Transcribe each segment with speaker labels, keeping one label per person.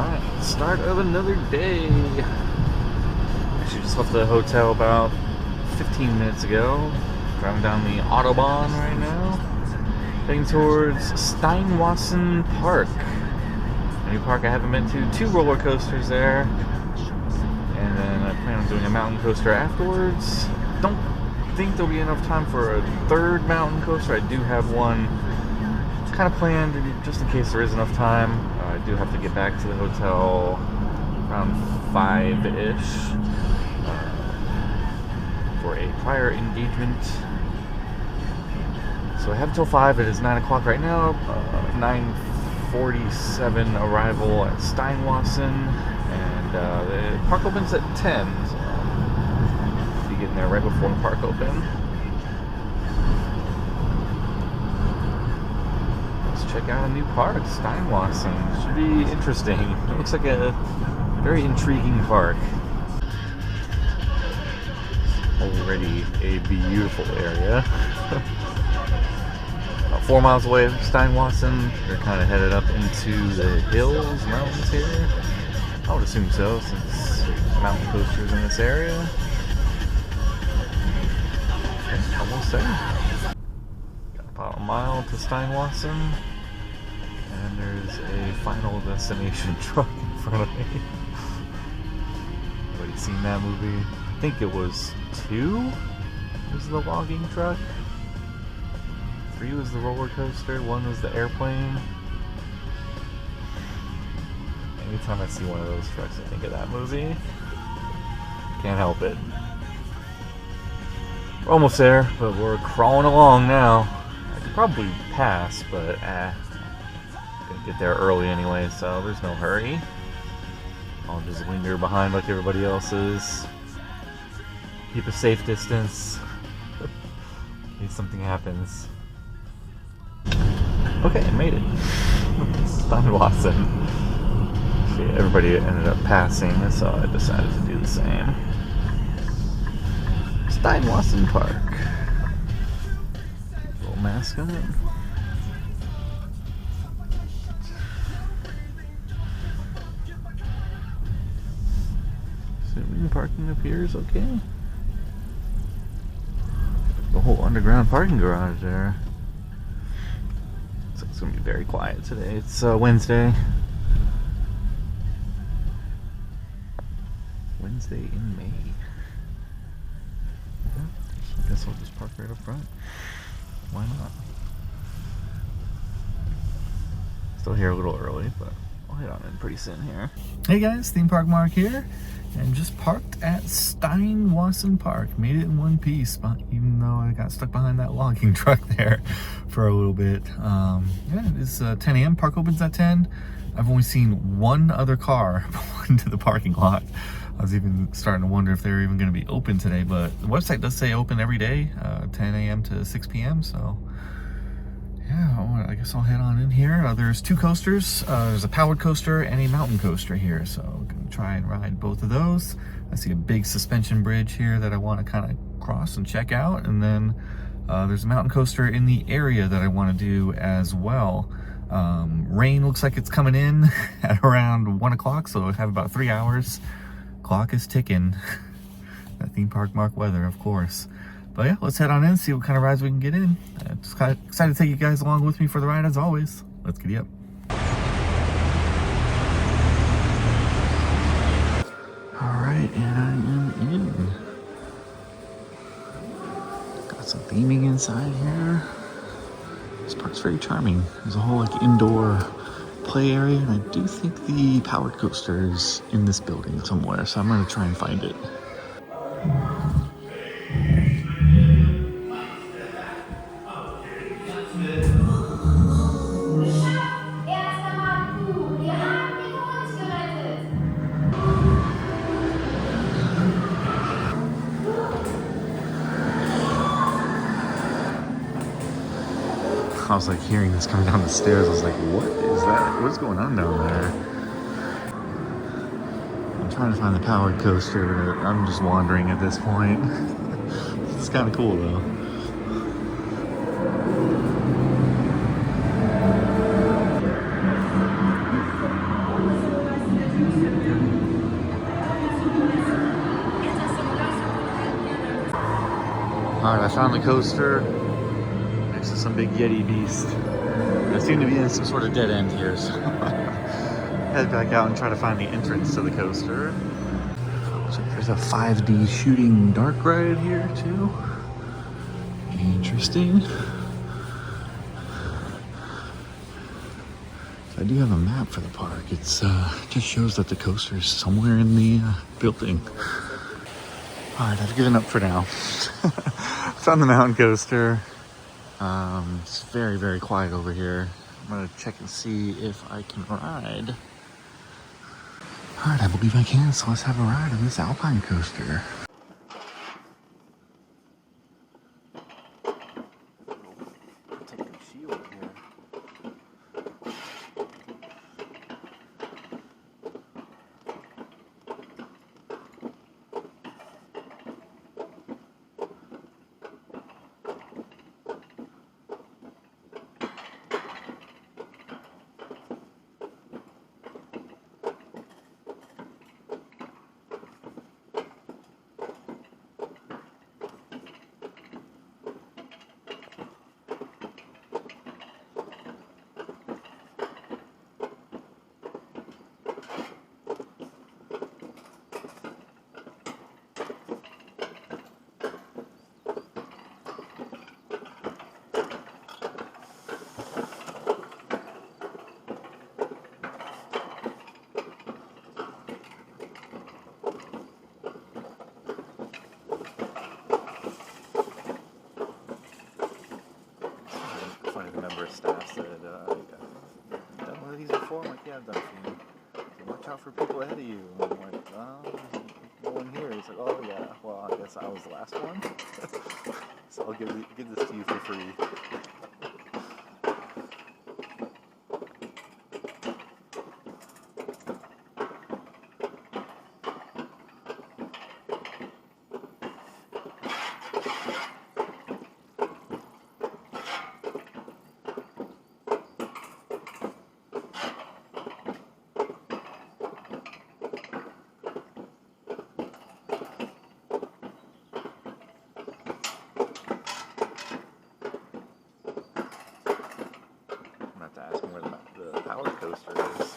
Speaker 1: Alright, start of another day. Actually just left the hotel about 15 minutes ago. Driving down the Autobahn right now. Heading towards Steinwasen Park. A new park I haven't been to. 2 roller coasters there. And then I plan on doing a mountain coaster afterwards. Don't think there'll be enough time for a 3rd mountain coaster. I do have one kind of planned just in case there is enough time. I do have to get back to the hotel around 5-ish for a prior engagement. So I have until 5. It is 9 o'clock right now. 9:47 arrival at Steinwasen, and the park opens at 10. So I'll be getting there right before the park opens. Check out a new park, Steinwasen. Should be interesting. It looks like a very intriguing park. Already a beautiful area. About 4 miles away from Steinwasen. They're kind of headed up into the hills, mountains here. I would assume so, since mountain coasters in this area. Okay, almost there. Got about a mile to Steinwasen. And there's a Final Destination truck in front of me. Anybody seen that movie? I think it was 2 was the logging truck. 3 was the roller coaster. 1 was the airplane. Anytime I see one of those trucks, I think of that movie. Can't help it. We're almost there, but we're crawling along now. I could probably pass, but get there early anyway, so there's no hurry. I'll just linger behind like everybody else is. Keep a safe distance in case something happens. Okay, made it. Steinwasen. Everybody ended up passing, so I decided to do the same. Steinwasen Park. Little mascot. Parking appears okay. The whole underground parking garage there. So it's gonna be very quiet today. It's Wednesday. Wednesday in May. Yeah, I guess I'll just park right up front. Why not? Still here a little early, but I'll head on in pretty soon here. Hey guys, Theme Park Mark here. And just parked at Steinwasen Park. Made it in one piece, but even though I got stuck behind that logging truck there for a little bit. Yeah, it is 10 a.m. Park opens at 10. I've only seen one other car pull into the parking lot. I was even starting to wonder if they were even going to be open today, but the website does say open every day, 10 a.m. to 6 p.m. So yeah, I guess I'll head on in here. There's 2 coasters. There's a powered coaster and a mountain coaster here, so I'm gonna try and ride both of those. I see a big suspension bridge here that I want to kind of cross and check out, and then there's a mountain coaster in the area that I want to do as well. Rain looks like it's coming in at around 1 o'clock, so I have about 3 hours. Clock is ticking. That Theme Park Mark weather, of course. But yeah, let's head on in and see what kind of rides we can get in. Just kind of excited to take you guys along with me for the ride as always. Let's giddy up. Alright, and I am in. Got some theming inside here. This park's very charming. There's a whole like indoor play area, and I do think the powered coaster is in this building somewhere, so I'm going to try and find it. I was like hearing this coming down the stairs. I was like, what is that? What's going on down there? I'm trying to find the powered coaster, but I'm just wandering at this point. It's kind of cool though. Alright, I found the coaster next to some big Yeti beast. I seem to be in some sort of dead end here, so head back out and try to find the entrance to the coaster. Looks like there's a 5D shooting dark ride here too. Interesting. I do have a map for the park. It's just shows that the coaster is somewhere in the building. Alright, I've given up for now. Found the mountain coaster. It's very, very quiet over here. I'm gonna check and see if I can ride. Alright, I believe I can, so let's have a ride on this alpine coaster. Take a shield here. Staff said, you've done one of these before? I'm like, yeah, I've done a few. So watch out for people ahead of you. And I'm like, there's no one here. He's like, oh yeah, well, I guess I was the last one. So I'll give this to you for free. Asking where the power coaster is.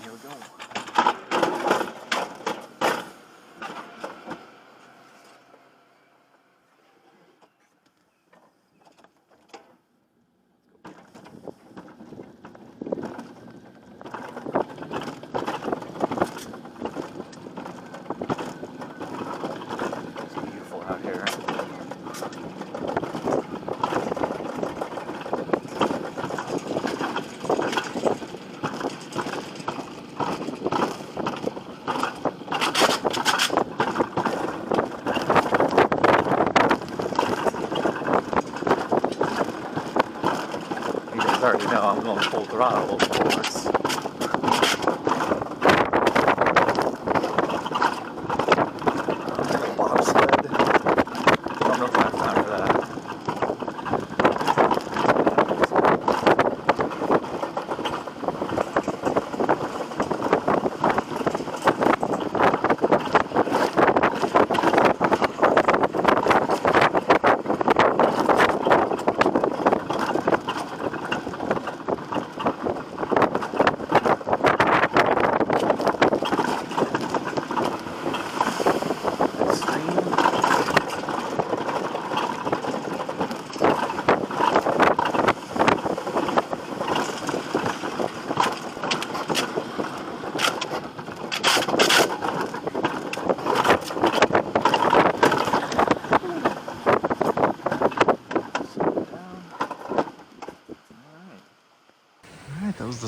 Speaker 1: Here we go. It's beautiful out here. I already know I'm going full throttle, of course. Bobsled. I don't know if I have time for that.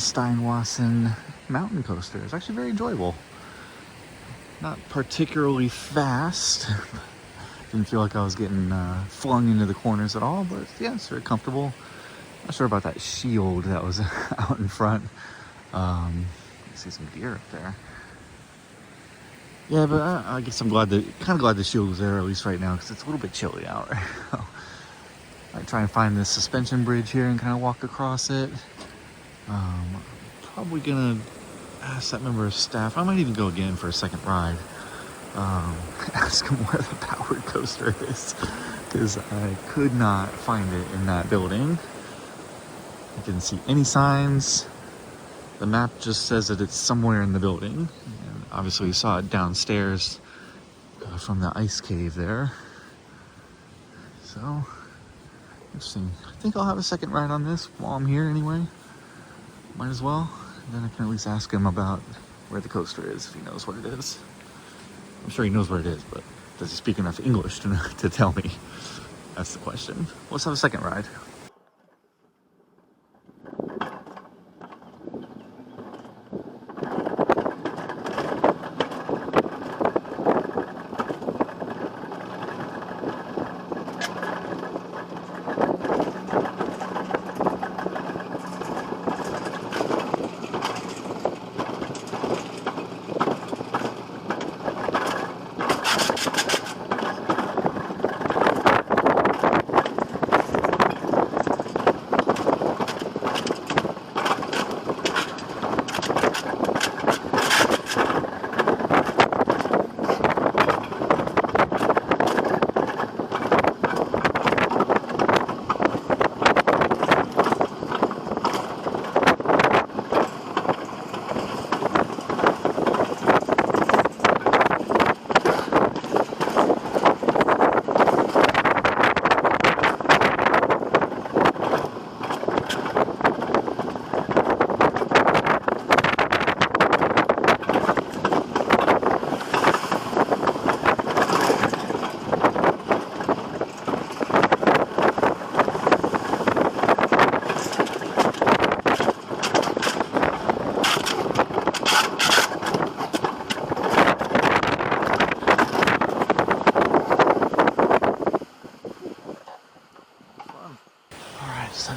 Speaker 1: Steinwasen mountain coaster. It's actually very enjoyable. Not particularly fast. Didn't feel like I was getting flung into the corners at all, but yeah, it's very comfortable. Not sure about that shield that was out in front. I see some deer up there. Yeah, but I guess I'm glad the shield was there at least right now, because it's a little bit chilly out. I try and find this suspension bridge here and kind of walk across it. Probably gonna ask that member of staff. I might even go again for a second ride. Ask him where the powered coaster is, because I could not find it in that building. I didn't see any signs. The map just says that it's somewhere in the building. And obviously we saw it downstairs from the ice cave there. So, interesting. I think I'll have a second ride on this while I'm here anyway. Might as well. Then I can at least ask him about where the coaster is, if he knows what it is. I'm sure he knows where it is, but does he speak enough English to tell me? That's the question. Let's have a second ride.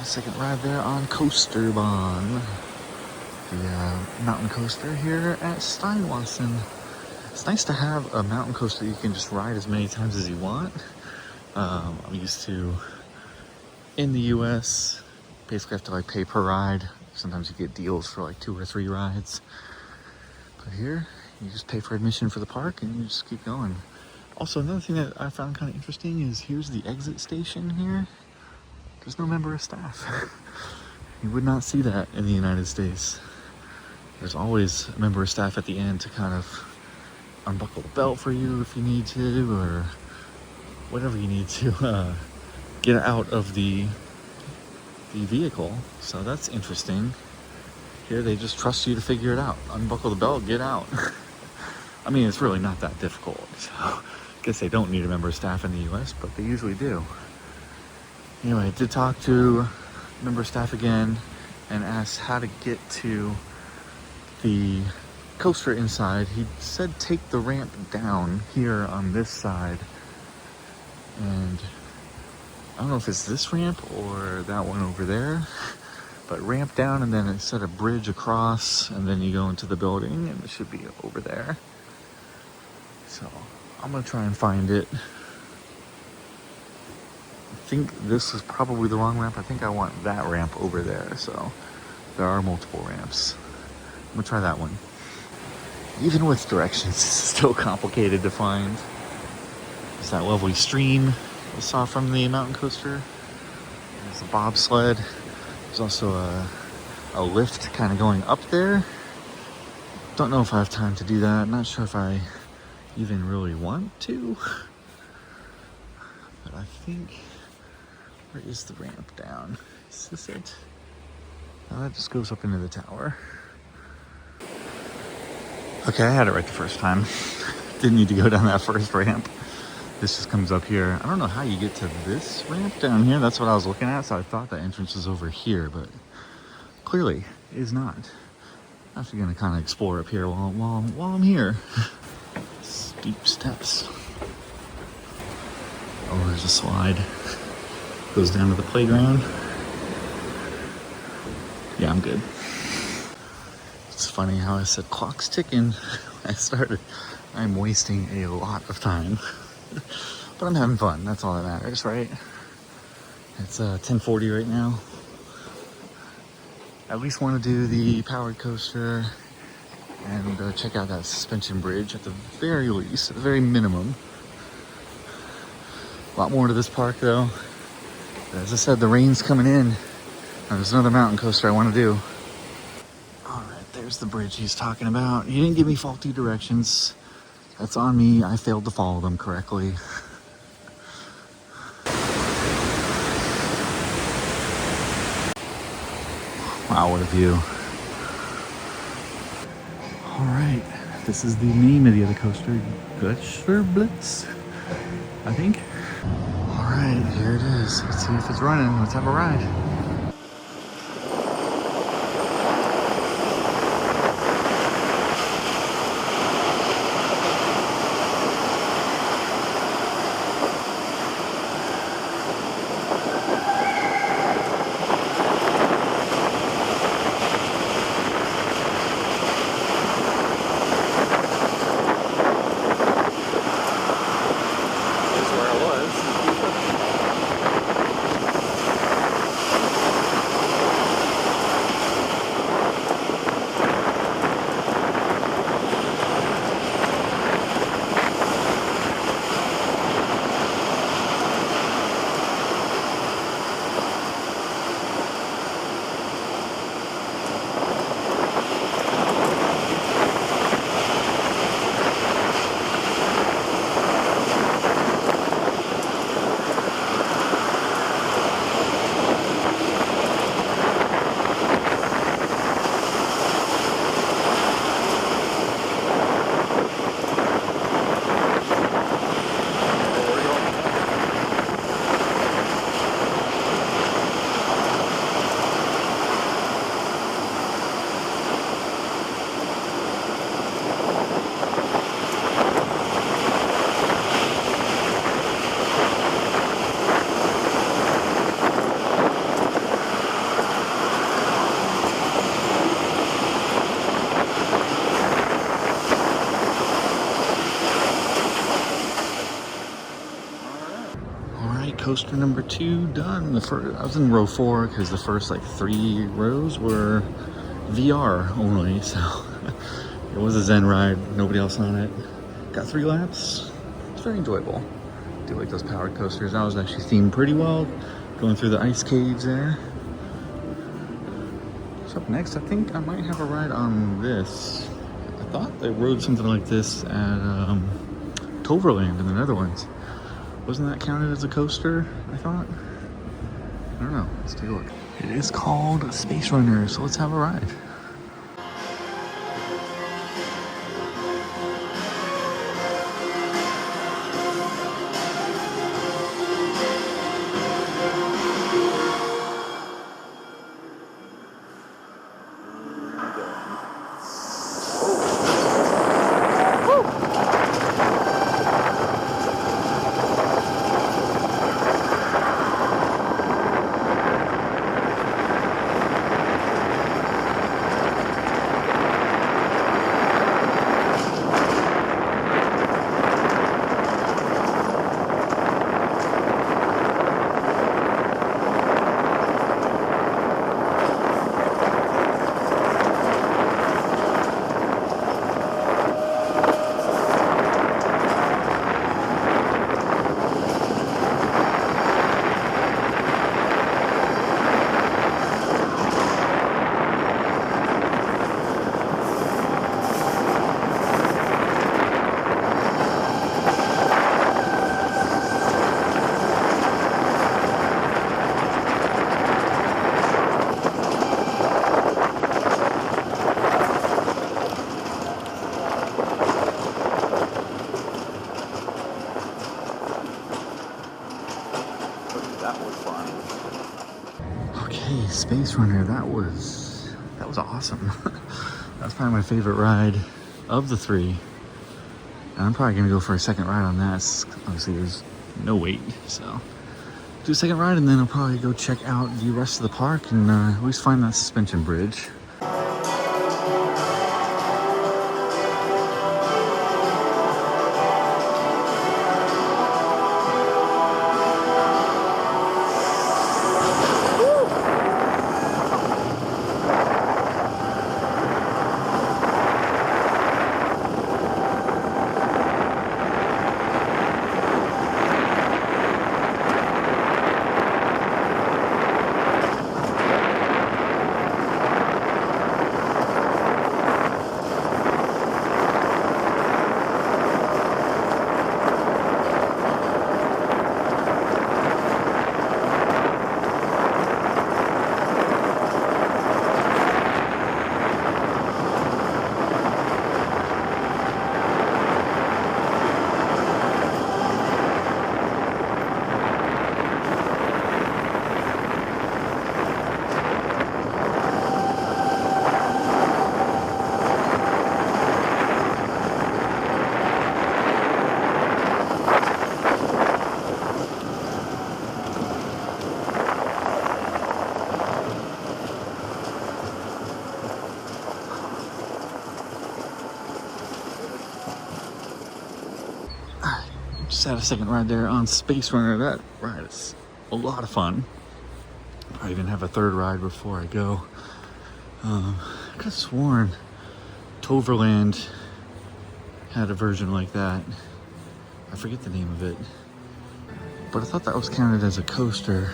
Speaker 1: Second ride there on Coasterbahn, the mountain coaster here at Steinwasen. It's nice to have a mountain coaster you can just ride as many times as you want. I'm used to, in the US, basically have to like pay per ride. Sometimes you get deals for like 2 or 3 rides. But here, you just pay for admission for the park and you just keep going. Also, another thing that I found kind of interesting is here's the exit station here. There's no member of staff. You would not see that in the United States. There's always a member of staff at the end to kind of unbuckle the belt for you if you need to, or whatever you need to get out of the vehicle. So that's interesting. Here they just trust you to figure it out. Unbuckle the belt, get out. I mean, it's really not that difficult. So I guess they don't need a member of staff in the US, but they usually do. Anyway, I did talk to member of staff again and asked how to get to the coaster inside. He said take the ramp down here on this side, and I don't know if it's this ramp or that one over there, but ramp down and then it said a bridge across, and then you go into the building and it should be over there. So I'm gonna try and find it. I think this is probably the wrong ramp. I think I want that ramp over there. So there are multiple ramps. I'm gonna try that one. Even with directions, it's still complicated to find. There's that lovely stream we saw from the mountain coaster. There's a bobsled. There's also a lift kind of going up there. Don't know if I have time to do that. Not sure if I even really want to. But I think... where is the ramp down? Is this it? No, that just goes up into the tower. Okay, I had it right the first time. Didn't need to go down that first ramp. This just comes up here. I don't know how you get to this ramp down here. That's what I was looking at, so I thought the entrance was over here, but clearly is not. I'm actually gonna kind of explore up here while I'm here. Steep steps. Oh, there's a slide. Goes down to the playground. Yeah, I'm good. It's funny how I said clock's ticking when I started. I'm wasting a lot of time. But I'm having fun, that's all that matters, right? It's 10:40 right now. I at least want to do the powered coaster and check out that suspension bridge at the very least, at the very minimum. A lot more to this park though. As I said, the rain's coming in. There's another mountain coaster I want to do. All right, there's the bridge he's talking about. He didn't give me faulty directions. That's on me. I failed to follow them correctly. Wow, what a view. All right, this is the name of the other coaster, Gletscherblitz, I think. All right, here it is. Let's see if it's running. Let's have a ride. Coaster number 2 done. I was in row 4 because the first like 3 rows were VR only, so it was a Zen ride, nobody else on it. Got 3 laps. It's very enjoyable. I do like those powered coasters. That was actually themed pretty well, going through the ice caves there. So up next, I think I might have a ride on this. I thought they rode something like this at Toverland in the Netherlands. Wasn't that counted as a coaster, I thought? I don't know. Let's take a look. It is called Spacerunner, so let's have a ride. Spacerunner, that was That was awesome. That was probably my favorite ride of the three. And I'm probably gonna go for a second ride on that. Obviously there's no wait, so do a second ride and then I'll probably go check out the rest of the park and at least find that suspension bridge. Just had a second ride there on Spacerunner. That ride is a lot of fun. I even have a third ride before I go. I could have sworn Toverland had a version like that. I forget the name of it. But I thought that was counted as a coaster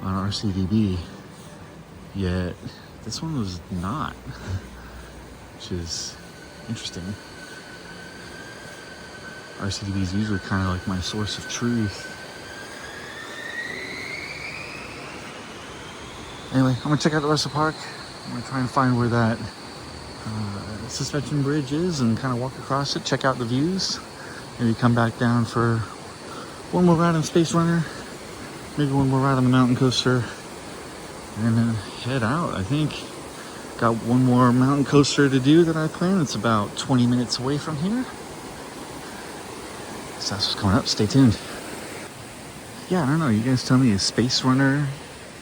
Speaker 1: on RCDB. Yet this one was not, which is interesting. RCDB is usually kind of like my source of truth. Anyway, I'm gonna check out the rest of the park. I'm gonna try and find where that suspension bridge is and kind of walk across it, check out the views. Maybe come back down for one more ride on Spacerunner, maybe one more ride on the mountain coaster, and then head out. I think got one more mountain coaster to do that I planned. It's about 20 minutes away from here. So that's what's coming up. Stay tuned. Yeah, I don't know. You guys tell me, is Spacerunner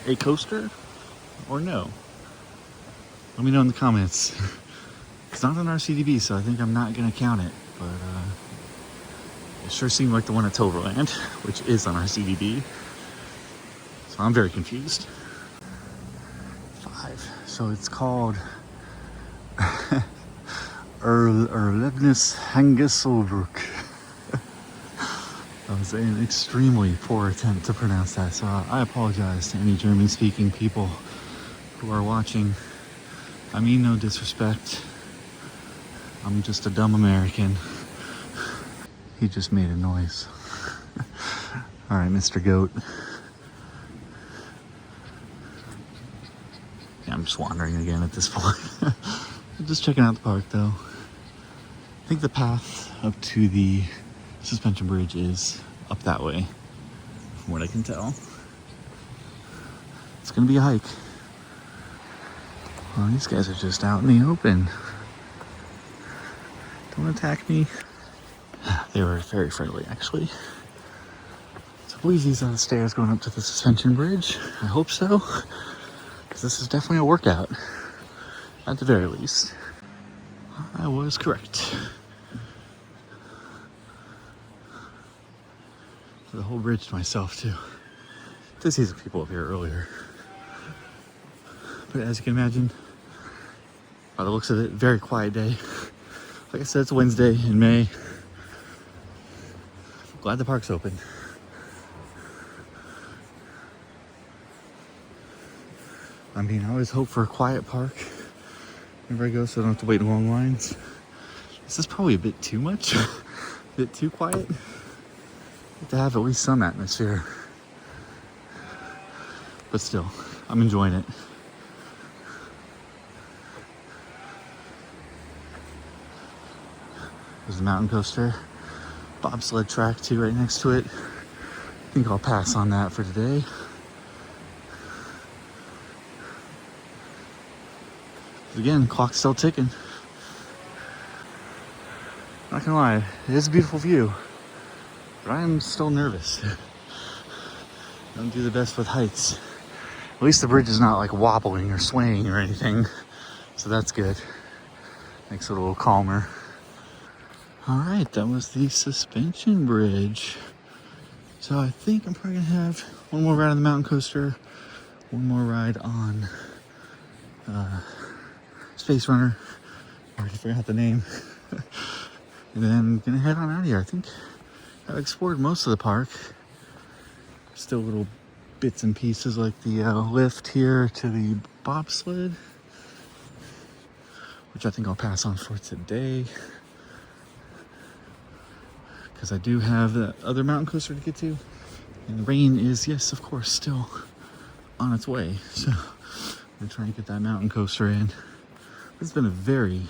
Speaker 1: a coaster or no? Let me know in the comments. It's not on RCDB, so I think I'm not going to count it. But it sure seemed like the one at Toverland, which is on RCDB. So I'm very confused. 5. So it's called Erlebnis Hangeselbrook. That was an extremely poor attempt to pronounce that, so I apologize to any German-speaking people who are watching. I mean no disrespect. I'm just a dumb American. He just made a noise. All right, Mr. Goat. Yeah, I'm just wandering again at this point. I'm just checking out the park, though. I think the path up to the suspension bridge is up that way, from what I can tell. It's gonna be a hike. Well, these guys are just out in the open. Don't attack me. They were very friendly, actually. So I believe these are the stairs going up to the suspension bridge. I hope so, because this is definitely a workout, at the very least. I was correct. The whole bridge to myself too. Did see some people up here earlier, but as you can imagine, by the looks of it, very quiet day. Like I said, it's Wednesday in May. Glad the park's open. I mean, I always hope for a quiet park whenever I go, so I don't have to wait in long lines. This is probably a bit too much, a bit too quiet. To have at least some atmosphere, but still, I'm enjoying it. There's the mountain coaster, bobsled track too right next to it. I think I'll pass on that for today. Again, clock's still ticking. Not gonna lie, it is a beautiful view, but I am still nervous. I don't do the best with heights. At least the bridge is not like wobbling or swaying or anything, so that's good. Makes it a little calmer. All right, that was the suspension bridge. So I think I'm probably gonna have one more ride on the mountain coaster, one more ride on Spacerunner. I already forgot the name. And then I'm gonna head on out of here. I think I've explored most of the park. Still little bits and pieces like the lift here to the bobsled, which I think I'll pass on for today. Because I do have the other mountain coaster to get to. And the rain is, yes, of course, still on its way. So I'm gonna try and get that mountain coaster in. It's been a very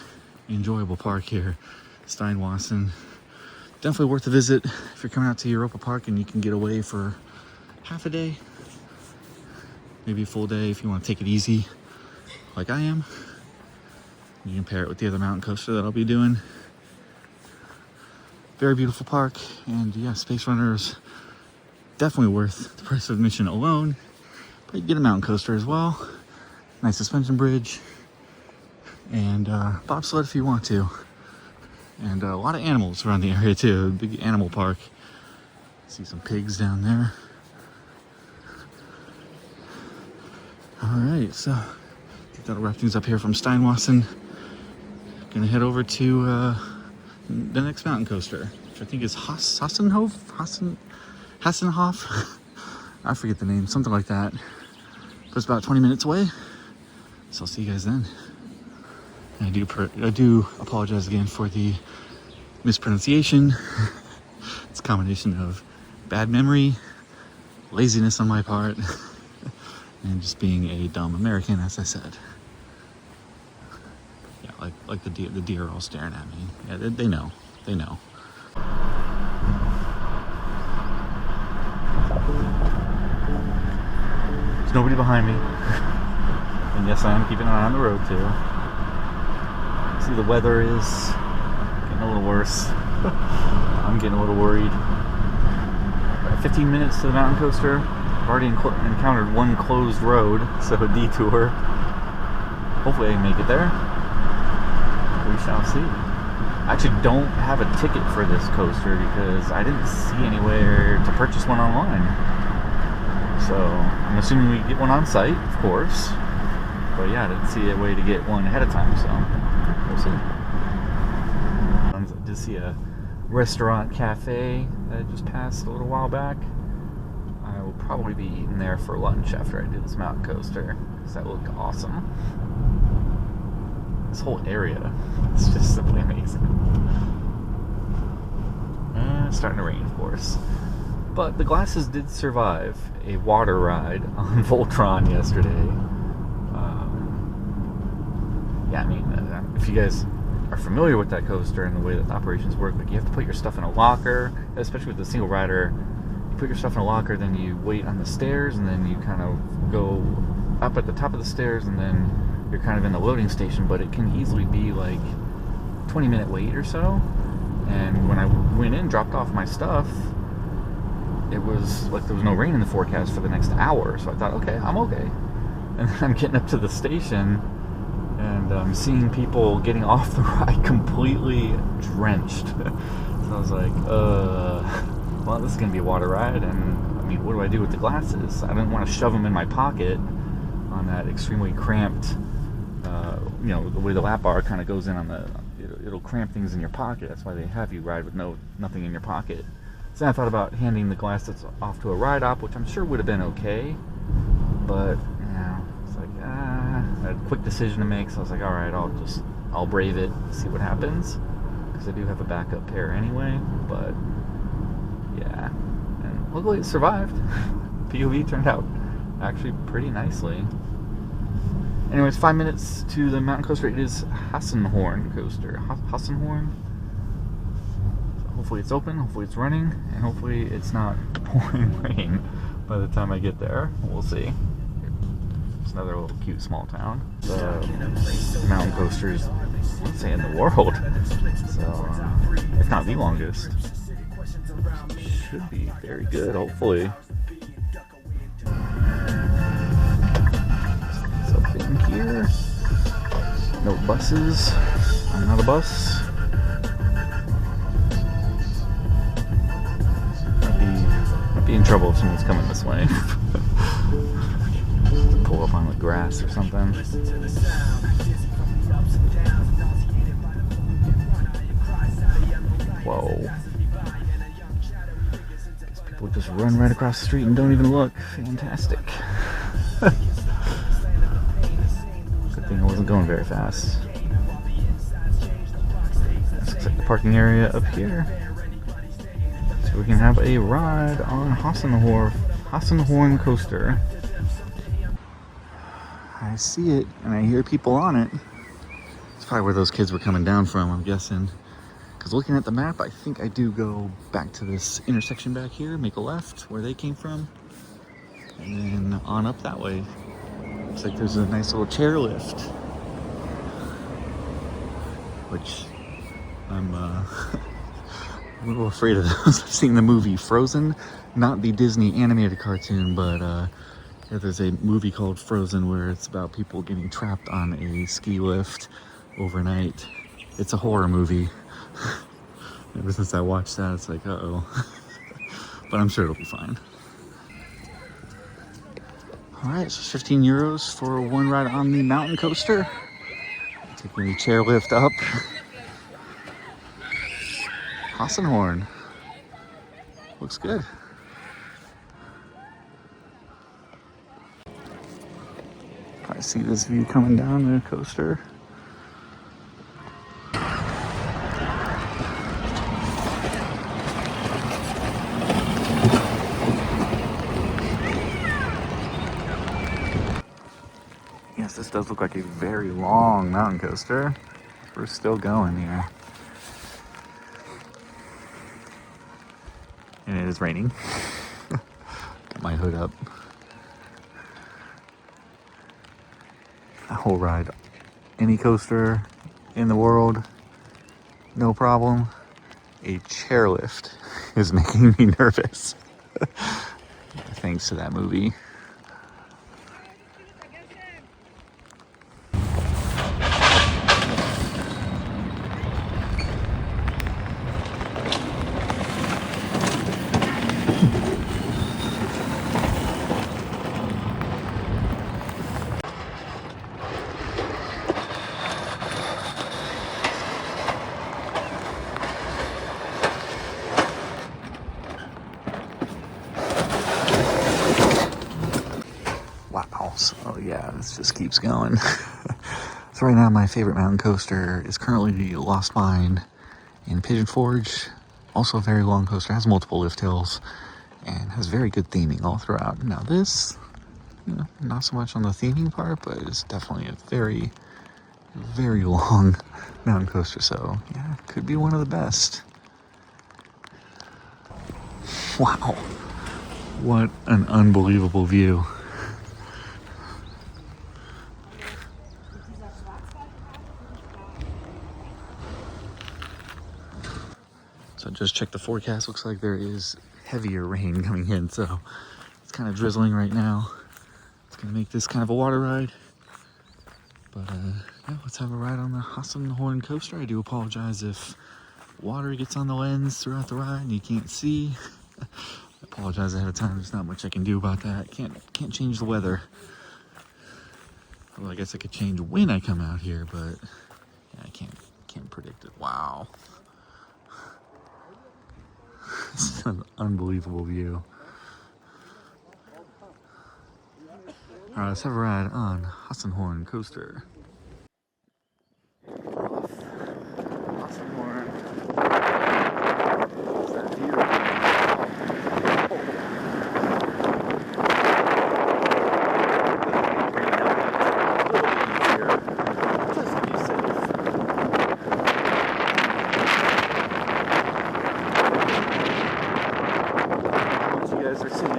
Speaker 1: enjoyable park here. Steinwasen. Definitely worth a visit if you're coming out to Europa Park and you can get away for half a day, maybe a full day if you want to take it easy like I am. You can pair it with the other mountain coaster that I'll be doing. Very beautiful park, and yeah, Spacerunner is definitely worth the price of admission alone, but you get a mountain coaster as well. Nice suspension bridge, and bobsled if you want to. And a lot of animals around the area too. Big animal park. See some pigs down there. Alright, so I think that'll wrap things up here from Steinwasen. Gonna head over to the next mountain coaster, which I think is Hasenhof? Hasenhof? I forget the name, something like that. But it's about 20 minutes away. So I'll see you guys then. And I do apologize again for the mispronunciation. It's a combination of bad memory, laziness on my part, and just being a dumb American, as I said. Yeah, like the deer are all staring at me. Yeah, they know. They know. There's nobody behind me. And yes, I am keeping an eye on the road too. See, the weather is getting a little worse. I'm getting a little worried. 15 minutes to the mountain coaster. I've already encountered one closed road, so a detour. Hopefully I can make it there. We shall see. I actually don't have a ticket for this coaster because I didn't see anywhere to purchase one online. So I'm assuming we get one on site, of course. But yeah, I didn't see a way to get one ahead of time, so we'll see. I did see a restaurant cafe that I just passed a little while back. I will probably be eating there for lunch after I do this mountain coaster, because that looked awesome. This whole area is just simply amazing. And it's starting to rain, of course. But the glasses did survive a water ride on Voltron yesterday. Yeah, I mean, if you guys are familiar with that coaster and the way that the operations work, like you have to put your stuff in a locker, especially with the single rider. You put your stuff in a locker, then you wait on the stairs, and then you kind of go up at the top of the stairs, and then you're kind of in the loading station, but it can easily be like 20-minute wait or so. And when I went in, dropped off my stuff, it was like there was no rain in the forecast for the next hour, so I thought, okay, I'm okay. And then I'm getting up to the station, and I'm seeing people getting off the ride completely drenched. So I was like, well, this is going to be a water ride, and I mean, what do I do with the glasses? I didn't want to shove them in my pocket on that extremely cramped, you know, the way the lap bar kind of goes in on the, it'll cramp things in your pocket. That's why they have you ride with nothing in your pocket. So then I thought about handing the glasses off to a ride op, which I'm sure would have been okay, but, you know, it's like, I had a quick decision to make, so I was like, alright, I'll brave it, see what happens, because I do have a backup pair anyway, but, yeah, and luckily it survived. POV turned out actually pretty nicely. Anyways, 5 minutes to the mountain coaster. It is Hasenhorn Coaster. Hasenhorn. Hopefully it's open, hopefully it's running, and hopefully it's not pouring rain by the time I get there. We'll see. It's another little cute small town. The mountain coasters, let's say, in the world. So, if not the longest, should be very good, hopefully. So up in here, no buses. I'm not a bus. Might be in trouble if someone's coming this way. Pull up on the grass or something. Whoa. People just run right across the street and don't even look. Fantastic. Good thing I wasn't going very fast. This looks like the parking area up here. So we can have a ride on Hasenhorn Coaster. I see it and I hear people on it. It's probably where those kids were coming down from, I'm guessing. Because looking at the map, I think I do go back to this intersection back here, make a left where they came from, and then on up that way. Looks like there's a nice little chairlift, which I'm a little afraid of those. I've seen the movie Frozen, not the Disney animated cartoon, but yeah, there's a movie called Frozen where it's about people getting trapped on a ski lift overnight. It's a horror movie. Ever since I watched that, it's like, uh-oh. But I'm sure it'll be fine. Alright, so 15 euros for one ride on the mountain coaster. Taking the chairlift up. Hasenhorn. Looks good. I see this view coming down the coaster. Yes, this does look like a very long mountain coaster. We're still going here. And it is raining. Got my hood up. That whole ride, any coaster in the world, no problem. A chairlift is making me nervous. Thanks to that movie. Wow, so yeah, this just keeps going. So right now my favorite mountain coaster is currently the Lost Mine in Pigeon Forge. Also a very long coaster, has multiple lift hills, and has very good theming all throughout. Now this, you know, not so much on the theming part, but it's definitely a very, very long mountain coaster, so yeah, could be one of the best. Wow, what an unbelievable view. So just check the forecast. Looks like there is heavier rain coming in, so it's kind of drizzling right now. It's gonna make this kind of a water ride. But yeah, let's have a ride on the Hasenhorn Coaster. I do apologize if water gets on the lens throughout the ride and you can't see. I apologize ahead of time. There's not much I can do about that. Can't change the weather. Well, I guess I could change when I come out here, but yeah, I can't predict it. Wow. This is an unbelievable view. Alright, let's have a ride on Hasenhorn Coaster. Hasenhorn. What's that view? Are seeing it.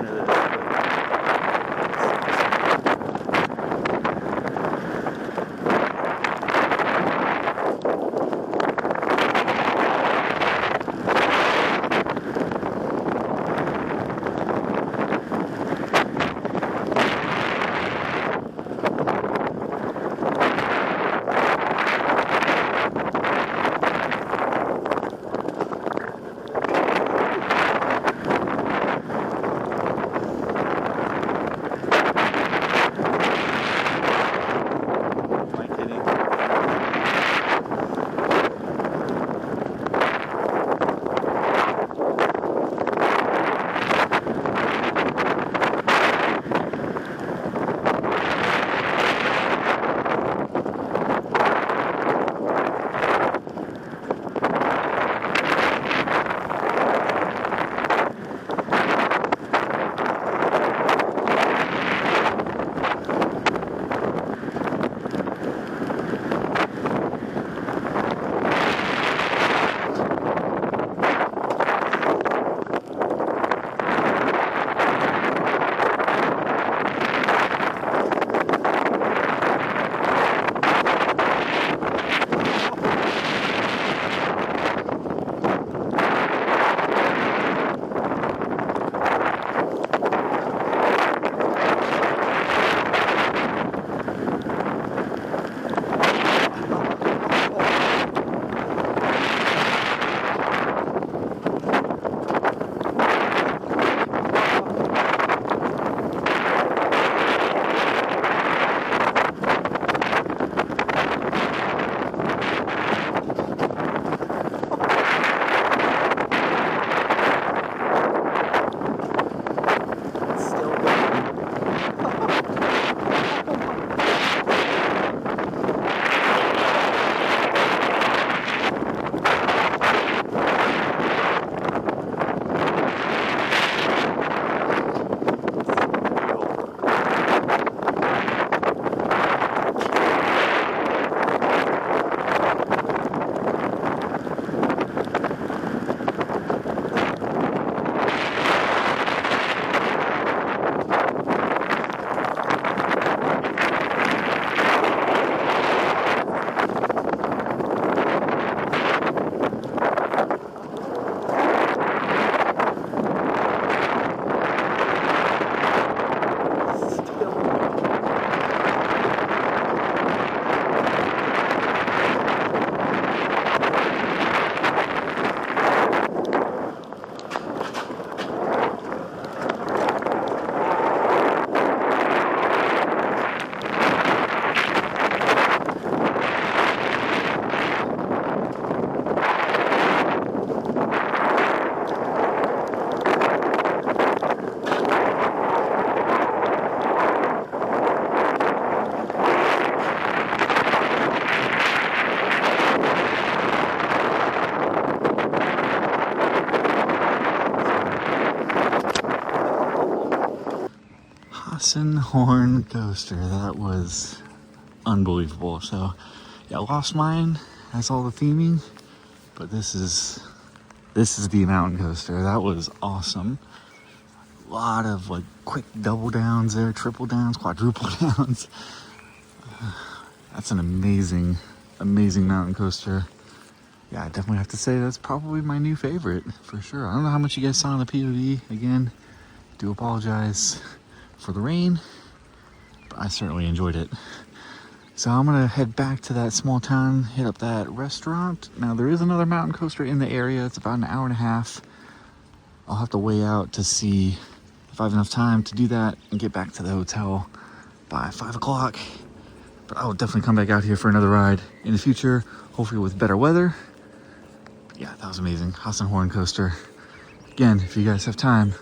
Speaker 1: Hasenhorn Coaster. That was unbelievable. So yeah, I lost mine, has all the theming, but this is the mountain coaster. That was awesome. A lot of like quick double downs there, triple downs, quadruple downs. That's an amazing mountain coaster. Yeah, I definitely have to say that's probably my new favorite for sure. I don't know how much you guys saw in the POV. Again, do apologize for the rain, but I certainly enjoyed it. So I'm gonna head back to that small town, hit up that restaurant. Now there is another mountain coaster in the area. It's about an hour and a half. I'll have to weigh out to see if I have enough time to do that and get back to the hotel by 5 o'clock. But I will definitely come back out here for another ride in the future, hopefully with better weather. Yeah, that was amazing. Hasenhorn Coaster. Again, if you guys have time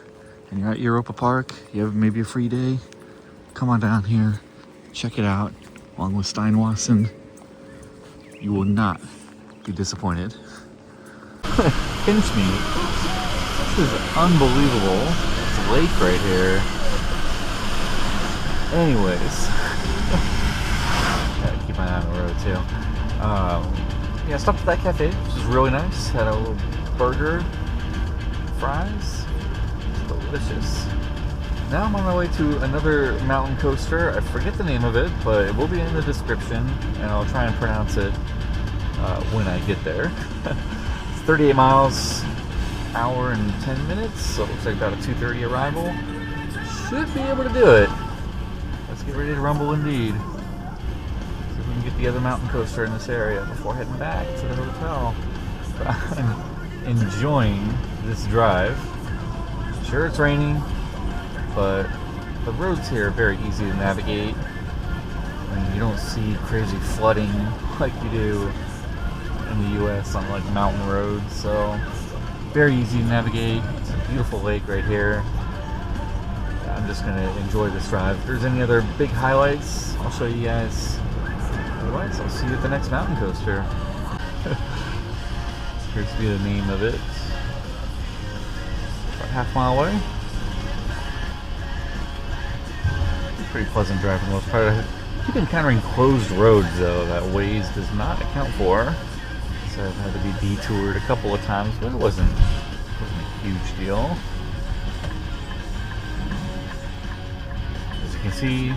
Speaker 1: and you're at Europa Park, you have maybe a free day, come on down here, check it out, along with Steinwasen. You will not be disappointed. Pinch me. This is unbelievable. It's a lake right here. Anyways. Gotta keep my eye on the road too. Yeah, stopped at that cafe, which is really nice. Had a little burger, fries, delicious. Now I'm on my way to another mountain coaster. I forget the name of it, but it will be in the description, and I'll try and pronounce it when I get there. It's 38 miles, hour and 10 minutes, so it looks like about a 2:30 arrival. Should be able to do it. Let's get ready to rumble indeed. See if we can get the other mountain coaster in this area before heading back to the hotel. But I'm enjoying this drive. Sure, it's raining, but the roads here are very easy to navigate. I mean, you don't see crazy flooding like you do in the US on like mountain roads, so very easy to navigate. It's a beautiful lake right here. I'm just gonna enjoy this drive. If there's any other big highlights, I'll show you guys. Otherwise, I'll see you at the next mountain coaster. Here's to be the name of it. About half mile away. Pretty pleasant drive for the most part. I keep encountering closed roads though that Waze does not account for. So I've had to be detoured a couple of times, but it wasn't a huge deal. As you can see,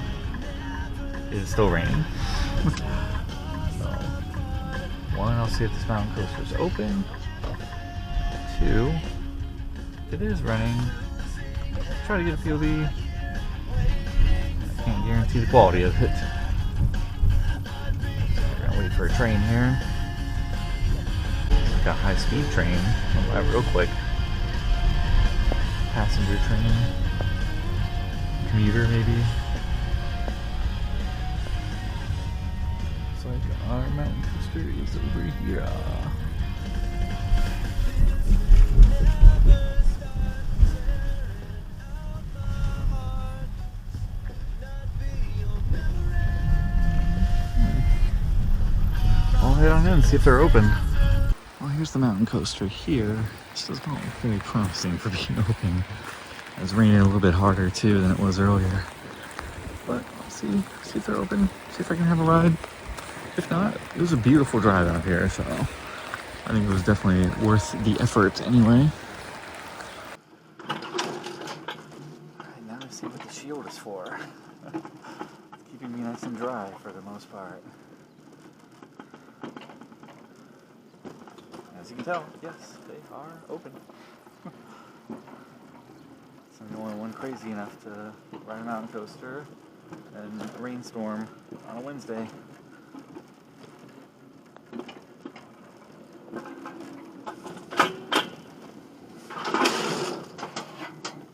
Speaker 1: it is still raining. So, one, I'll see if this mountain coaster is open. Two, it is running. Try to get a POV. I can't guarantee the quality of it. So we're gonna wait for a train here. Like a high-speed train. I'll buy it real quick. Passenger train. Commuter, maybe. Looks like our mountain coaster is over here. I'll head on in and see if they're open. Well, here's the mountain coaster here. This does not look very promising for being open. It was raining a little bit harder too than it was earlier. But I'll see if they're open, see if I can have a ride. If not, it was a beautiful drive out here, so I think it was definitely worth the effort anyway. Alright, now I see what the shield is for. Keeping me nice and dry for the most part. As you can tell, yes, they are open. So I'm the only one crazy enough to ride a mountain coaster in a rainstorm on a Wednesday.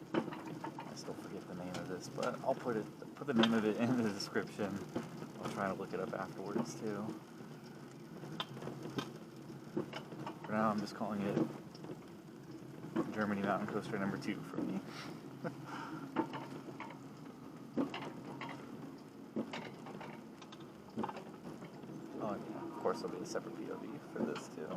Speaker 1: I still forget the name of this, but I'll put the name of it in the description. I'll try to look it up afterwards too. For now, I'm just calling it Germany Mountain Coaster number 2 for me. Oh, and of course, there'll be a separate POV for this too.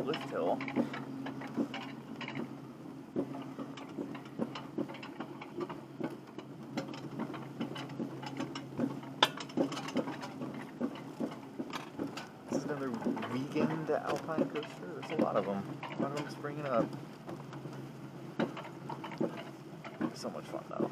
Speaker 1: lift hill. This is another weekend alpine coaster. There's a lot of them. A lot of them springing up. So much fun though.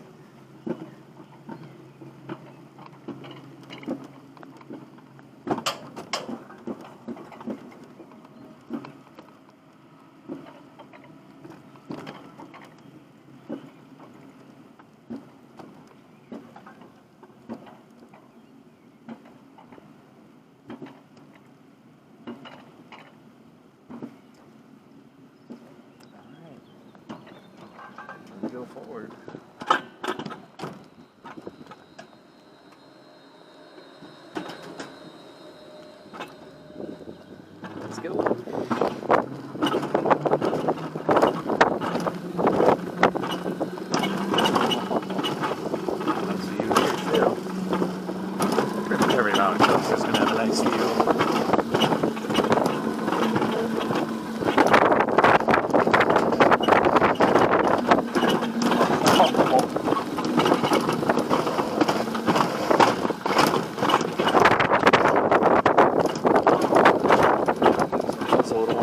Speaker 1: Go forward. Let's go. Nice view here too. Pretty much every mountain coaster is going to have a nice view.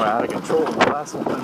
Speaker 1: Out of control in the last one.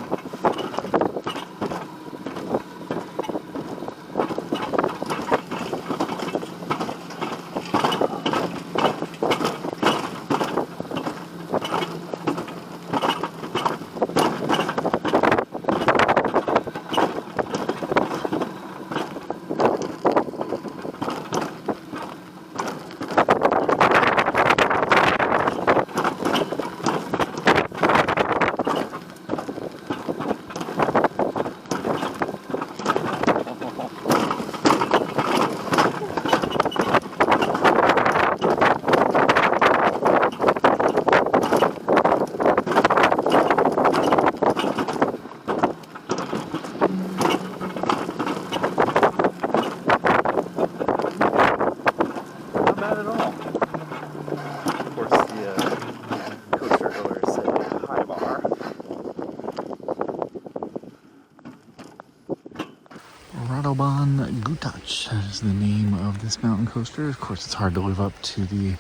Speaker 1: Sommerrodelbahn Gutach is the name of this mountain coaster. Of course, it's hard to live up to the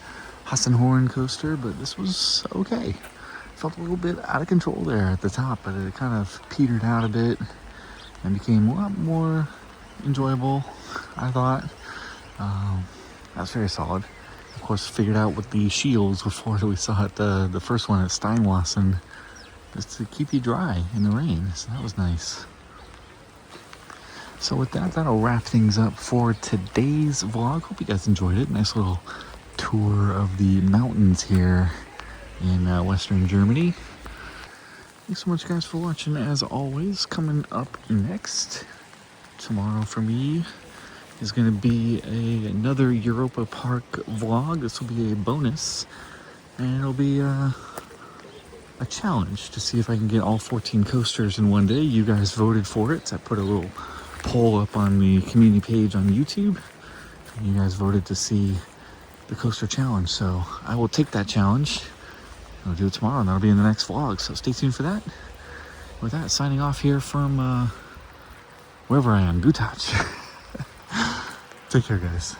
Speaker 1: Hasenhorn Coaster, but this was okay. Felt a little bit out of control there at the top, but it kind of petered out a bit and became a lot more enjoyable, I thought. That was very solid. Of course, figured out with the shields before we saw it, the first one at Steinwasen, just to keep you dry in the rain, so that was nice. So with that, that'll wrap things up for today's vlog. Hope you guys enjoyed it. Nice little tour of the mountains here in Western Germany. Thanks so much, guys, for watching. As always, coming up next tomorrow for me is going to be another Europa Park vlog. This will be a bonus, and it'll be a challenge to see if I can get all 14 coasters in one day. You guys voted for it, so I put a little poll up on the community page on YouTube, and you guys voted to see the coaster challenge, so I will take that challenge. I'll do it tomorrow, and that'll be in the next vlog, so stay tuned for that. With that, signing off here from wherever I am, Gutach. Take care, guys.